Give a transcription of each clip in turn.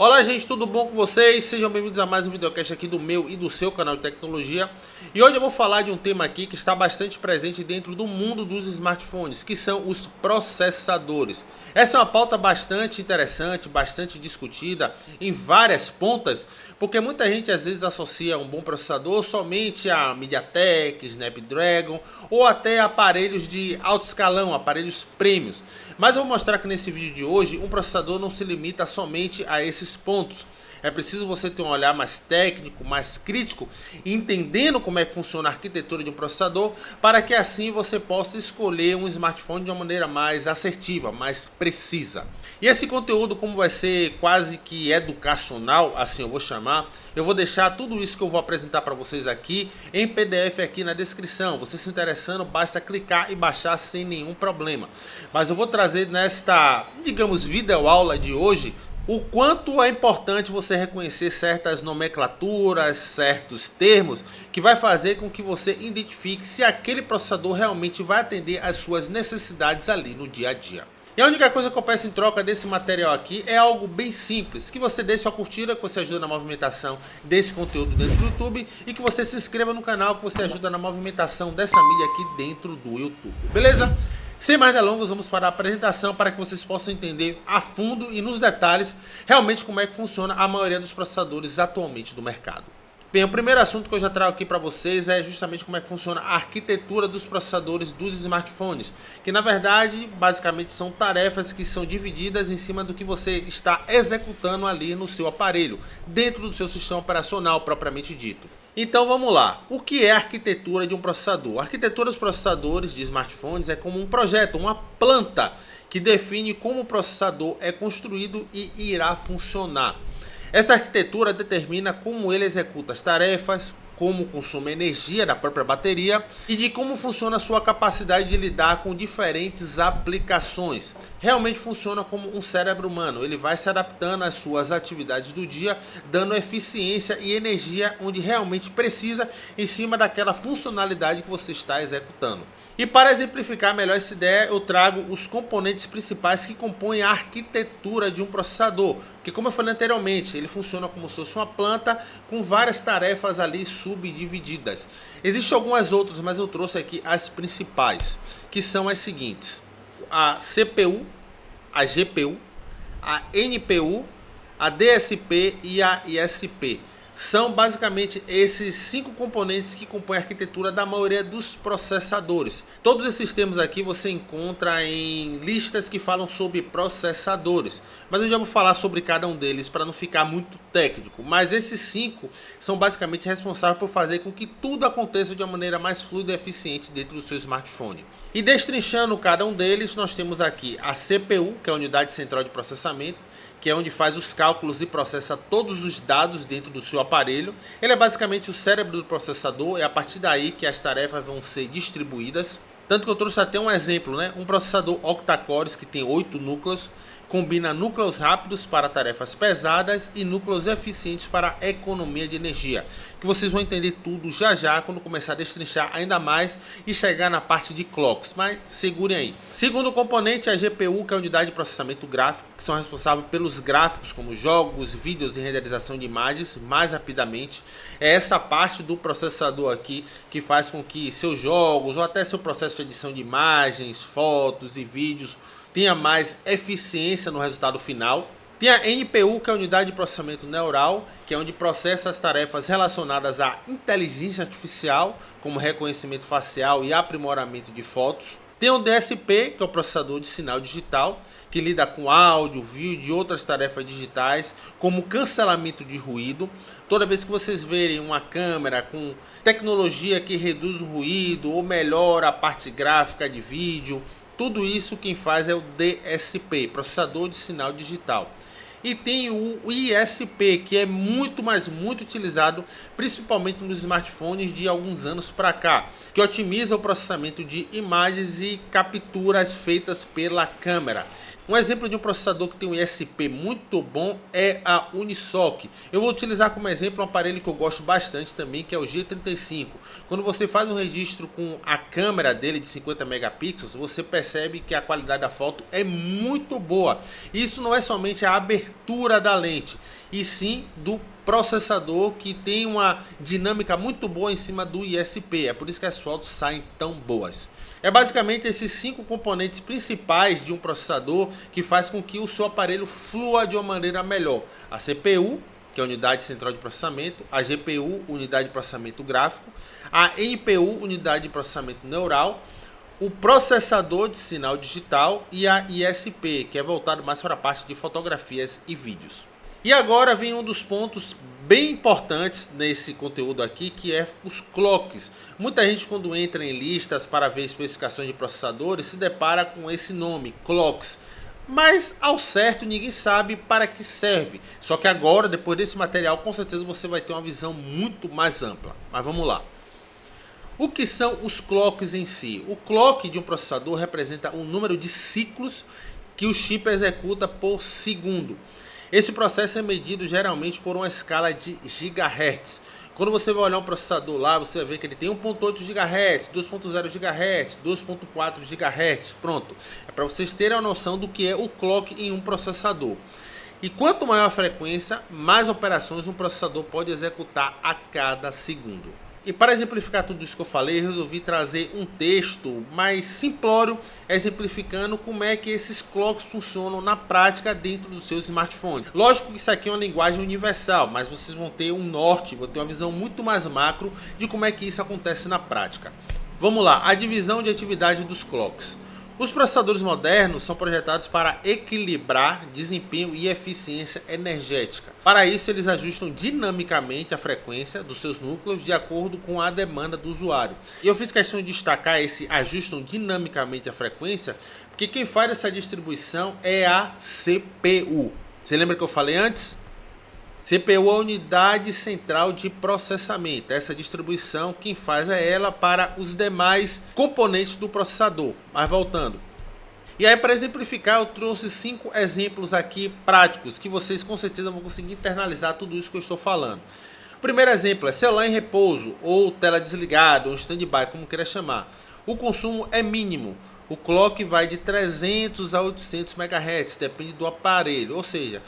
Olá gente, tudo bom com vocês? Sejam bem-vindos a mais um videocast aqui do meu e do seu canal de tecnologia. E hoje eu vou falar de um tema aqui que está bastante presente dentro do mundo dos smartphones, que são os processadores. Essa é uma pauta bastante interessante, bastante discutida em várias pontas, porque muita gente às vezes associa um bom processador somente a MediaTek, Snapdragon ou até aparelhos de alto escalão, aparelhos premiums. Mas eu vou mostrar que nesse vídeo de hoje um processador não se limita somente a esses pontos. É preciso você ter um olhar mais técnico, mais crítico, entendendo como é que funciona a arquitetura de um processador, para que assim você possa escolher um smartphone de uma maneira mais assertiva, mais precisa. E esse conteúdo, como vai ser quase que educacional, assim eu vou chamar, eu vou deixar tudo isso que eu vou apresentar para vocês aqui em PDF aqui na descrição. Você se interessando, basta clicar e baixar sem nenhum problema. Mas eu vou trazer nesta, digamos, videoaula de hoje, o quanto é importante você reconhecer certas nomenclaturas, certos termos, que vai fazer com que você identifique se aquele processador realmente vai atender às suas necessidades ali no dia a dia. E a única coisa que eu peço em troca desse material aqui é algo bem simples, que você deixe sua curtida, que você ajuda na movimentação desse conteúdo dentro do YouTube, e que você se inscreva no canal, que você ajuda na movimentação dessa mídia aqui dentro do YouTube, beleza? Sem mais delongas, vamos para a apresentação para que vocês possam entender a fundo e nos detalhes realmente como é que funciona a maioria dos processadores atualmente do mercado. Bem, o primeiro assunto que eu já trago aqui para vocês é justamente como é que funciona a arquitetura dos processadores dos smartphones, que na verdade, basicamente são tarefas que são divididas em cima do que você está executando ali no seu aparelho, dentro do seu sistema operacional propriamente dito. Então vamos lá, o que é a arquitetura de um processador? A arquitetura dos processadores de smartphones é como um projeto, uma planta que define como o processador é construído e irá funcionar. Essa arquitetura determina como ele executa as tarefas, como consome a energia da própria bateria e de como funciona a sua capacidade de lidar com diferentes aplicações. Realmente funciona como um cérebro humano, ele vai se adaptando às suas atividades do dia, dando eficiência e energia onde realmente precisa em cima daquela funcionalidade que você está executando. E para exemplificar melhor essa ideia, eu trago os componentes principais que compõem a arquitetura de um processador. Que, como eu falei anteriormente, ele funciona como se fosse uma planta com várias tarefas ali subdivididas. Existem algumas outras, mas eu trouxe aqui as principais, que são as seguintes: a CPU, a GPU, a NPU, a DSP e a ISP. São basicamente esses 5 componentes que compõem a arquitetura da maioria dos processadores. Todos esses termos aqui você encontra em listas que falam sobre processadores, mas eu já vou falar sobre cada um deles para não ficar muito técnico. Mas esses 5 são basicamente responsáveis por fazer com que tudo aconteça de uma maneira mais fluida e eficiente dentro do seu smartphone. E destrinchando cada um deles, nós temos aqui a CPU, que é a unidade central de processamento, que é onde faz os cálculos e processa todos os dados dentro do seu aparelho. Ele é basicamente o cérebro do processador, é a partir daí que as tarefas vão ser distribuídas. Tanto que eu trouxe até um exemplo, né? Um processador octa-cores que tem 8 núcleos, combina núcleos rápidos para tarefas pesadas e núcleos eficientes para a economia de energia, que vocês vão entender tudo já já quando começar a destrinchar ainda mais e chegar na parte de clocks, mas segurem aí. Segundo componente é a GPU, que é a unidade de processamento gráfico, que são responsáveis pelos gráficos como jogos, vídeos e renderização de imagens mais rapidamente. É essa parte do processador aqui que faz com que seus jogos ou até seu processo de edição de imagens, fotos e vídeos tenha mais eficiência no resultado final. Tem a NPU, que é a unidade de processamento neural, que é onde processa as tarefas relacionadas à inteligência artificial, como reconhecimento facial e aprimoramento de fotos. Tem o DSP, que é o processador de sinal digital, que lida com áudio, vídeo e outras tarefas digitais, como cancelamento de ruído. Toda vez que vocês verem uma câmera com tecnologia que reduz o ruído ou melhora a parte gráfica de vídeo, tudo isso quem faz é o DSP, processador de sinal digital. E tem o ISP, que é muito utilizado, principalmente nos smartphones de alguns anos para cá, que otimiza o processamento de imagens e capturas feitas pela câmera. Um exemplo de um processador que tem um ISP muito bom é a Unisoc. Eu vou utilizar como exemplo um aparelho que eu gosto bastante também, que é o G35. Quando você faz um registro com a câmera dele de 50 megapixels, você percebe que a qualidade da foto é muito boa. Isso não é somente a abertura da lente, e sim do processador, que tem uma dinâmica muito boa em cima do ISP. É por isso que as fotos saem tão boas. É basicamente esses 5 componentes principais de um processador que faz com que o seu aparelho flua de uma maneira melhor. A CPU, que é a unidade central de processamento, a GPU, unidade de processamento gráfico, a NPU, unidade de processamento neural, o processador de sinal digital e a ISP, que é voltado mais para a parte de fotografias e vídeos. E agora vem um dos pontos bem importantes nesse conteúdo aqui, que é os clocks. Muita gente, quando entra em listas para ver especificações de processadores, se depara com esse nome, clocks. Mas ao certo ninguém sabe para que serve. Só que agora, depois desse material, com certeza você vai ter uma visão muito mais ampla. Mas vamos lá. O que são os clocks em si? O clock de um processador representa o número de ciclos que o chip executa por segundo. Esse processo é medido geralmente por uma escala de gigahertz. Quando você vai olhar um processador lá, você vai ver que ele tem 1.8 GHz, 2.0 GHz, 2.4 GHz. Pronto. É para vocês terem a noção do que é o clock em um processador. E quanto maior a frequência, mais operações um processador pode executar a cada segundo. E para exemplificar tudo isso que eu falei, eu resolvi trazer um texto mais simplório, exemplificando como é que esses clocks funcionam na prática dentro dos seus smartphones. Lógico que isso aqui é uma linguagem universal, mas vocês vão ter um norte, vão ter uma visão muito mais macro de como é que isso acontece na prática. Vamos lá, a divisão de atividade dos clocks. Os processadores modernos são projetados para equilibrar desempenho e eficiência energética. Para isso, eles ajustam dinamicamente a frequência dos seus núcleos de acordo com a demanda do usuário. E eu fiz questão de destacar esse ajustam dinamicamente a frequência, porque quem faz essa distribuição é a CPU. Você lembra que eu falei antes? CPU é a unidade central de processamento. Essa distribuição, quem faz é ela para os demais componentes do processador. Mas voltando. E aí, para exemplificar, eu trouxe 5 exemplos aqui práticos, que vocês com certeza vão conseguir internalizar tudo isso que eu estou falando. O primeiro exemplo é celular em repouso, ou tela desligada, ou stand-by, como queira chamar. O consumo é mínimo. O clock vai de 300 a 800 MHz, depende do aparelho, ou seja,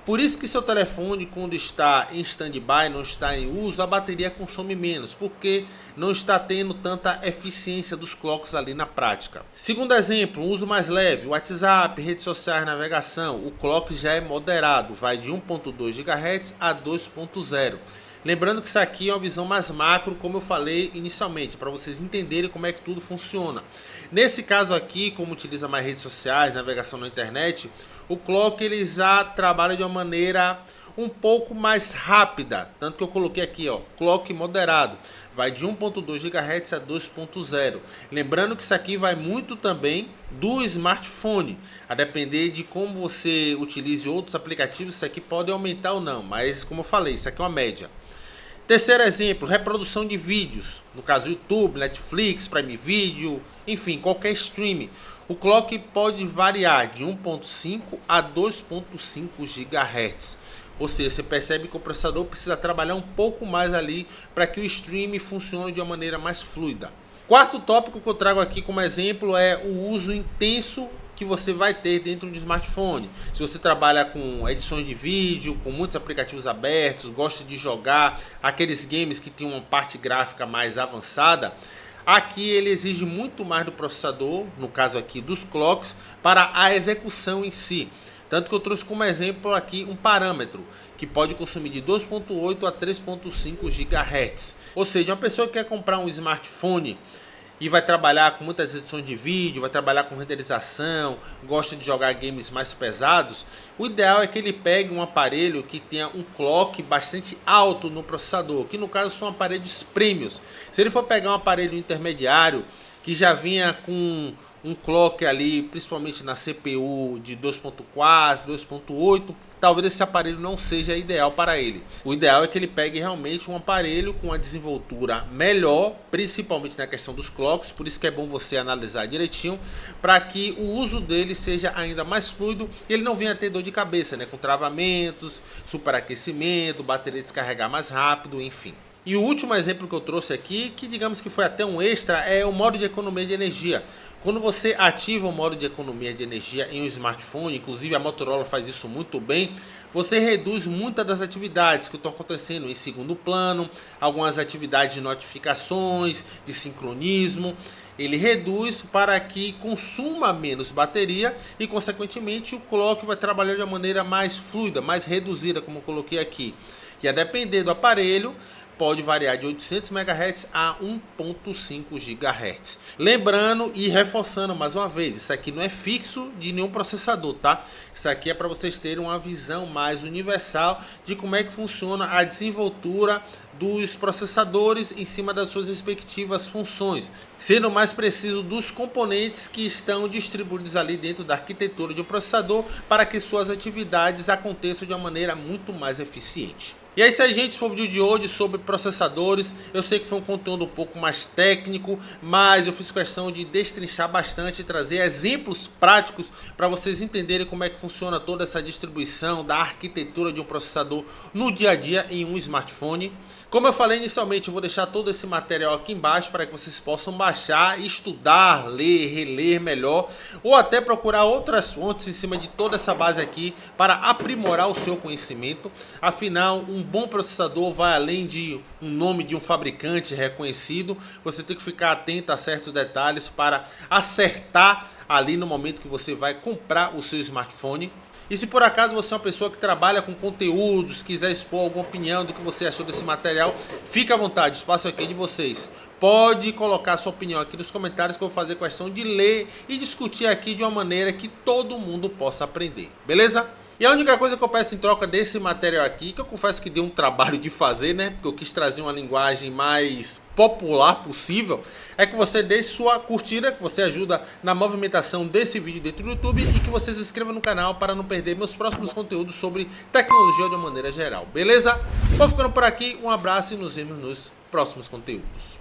por isso que seu telefone, quando está em stand-by, não está em uso, a bateria consome menos, porque não está tendo tanta eficiência dos clocks ali na prática. Segundo exemplo, um uso mais leve, WhatsApp, redes sociais, navegação, o clock já é moderado, vai de 1.2 GHz a 2.0. Lembrando que isso aqui é uma visão mais macro, como eu falei inicialmente, para vocês entenderem como é que tudo funciona. Nesse caso aqui, como utiliza mais redes sociais, navegação na internet, o clock ele já trabalha de uma maneira um pouco mais rápida. Tanto que eu coloquei aqui, ó, clock moderado. Vai de 1.2 GHz a 2.0. Lembrando que isso aqui vai muito também do smartphone. A depender de como você utilize outros aplicativos, isso aqui pode aumentar ou não. Mas como eu falei, isso aqui é uma média. Terceiro exemplo, reprodução de vídeos. No caso, YouTube, Netflix, Prime Video, enfim, qualquer streaming. O clock pode variar de 1.5 a 2.5 GHz. Ou seja, você percebe que o processador precisa trabalhar um pouco mais ali para que o streaming funcione de uma maneira mais fluida. Quarto tópico que eu trago aqui como exemplo é o uso intenso que você vai ter dentro de um smartphone. Se você trabalha com edições de vídeo, com muitos aplicativos abertos, gosta de jogar aqueles games que tem uma parte gráfica mais avançada, aqui ele exige muito mais do processador, no caso aqui dos clocks, para a execução em si. Tanto que eu trouxe como exemplo aqui um parâmetro que pode consumir de 2.8 a 3.5 GHz. Ou seja, uma pessoa que quer comprar um smartphone e vai trabalhar com muitas edições de vídeo, vai trabalhar com renderização, gosta de jogar games mais pesados, o ideal é que ele pegue um aparelho que tenha um clock bastante alto no processador, que no caso são aparelhos premiums. Se ele for pegar um aparelho intermediário que já vinha com um clock ali, principalmente na CPU de 2.4, 2.8, talvez esse aparelho não seja ideal para ele. O ideal é que ele pegue realmente um aparelho com uma desenvoltura melhor, principalmente na questão dos clocks, por isso que é bom você analisar direitinho, para que o uso dele seja ainda mais fluido e ele não venha ter dor de cabeça, né, com travamentos, superaquecimento, bateria descarregar mais rápido, enfim. E o último exemplo que eu trouxe aqui, que digamos que foi até um extra, é o modo de economia de energia. Quando você ativa o modo de economia de energia em um smartphone, inclusive a Motorola faz isso muito bem, você reduz muitas das atividades que estão acontecendo em segundo plano, algumas atividades de notificações, de sincronismo. Ele reduz para que consuma menos bateria e, consequentemente, o clock vai trabalhar de uma maneira mais fluida, mais reduzida, como eu coloquei aqui. E a depender do aparelho, pode variar de 800 MHz a 1.5 GHz. Lembrando e reforçando mais uma vez, isso aqui não é fixo de nenhum processador, tá? Isso aqui é para vocês terem uma visão mais universal de como é que funciona a desenvoltura dos processadores em cima das suas respectivas funções, sendo mais preciso dos componentes que estão distribuídos ali dentro da arquitetura de um processador para que suas atividades aconteçam de uma maneira muito mais eficiente. E é isso aí, gente, esse foi o vídeo de hoje sobre processadores. Eu sei que foi um conteúdo um pouco mais técnico, mas eu fiz questão de destrinchar bastante e trazer exemplos práticos para vocês entenderem como é que funciona toda essa distribuição da arquitetura de um processador no dia a dia em um smartphone. Como eu falei inicialmente, eu vou deixar todo esse material aqui embaixo para que vocês possam baixar, estudar, ler, reler melhor, ou até procurar outras fontes em cima de toda essa base aqui para aprimorar o seu conhecimento. Afinal, um bom processador vai além de um nome de um fabricante reconhecido. Você tem que ficar atento a certos detalhes para acertar ali no momento que você vai comprar o seu smartphone. E se por acaso você é uma pessoa que trabalha com conteúdos, quiser expor alguma opinião do que você achou desse material, fique à vontade, o espaço aqui é de vocês. Pode colocar sua opinião aqui nos comentários que eu vou fazer questão de ler e discutir aqui de uma maneira que todo mundo possa aprender, beleza? E a única coisa que eu peço em troca desse material aqui, que eu confesso que deu um trabalho de fazer, né? Porque eu quis trazer uma linguagem mais popular possível, é que você deixe sua curtida, que você ajuda na movimentação desse vídeo dentro do YouTube, e que você se inscreva no canal para não perder meus próximos conteúdos sobre tecnologia de uma maneira geral, beleza? Vou ficando por aqui, um abraço e nos vemos nos próximos conteúdos.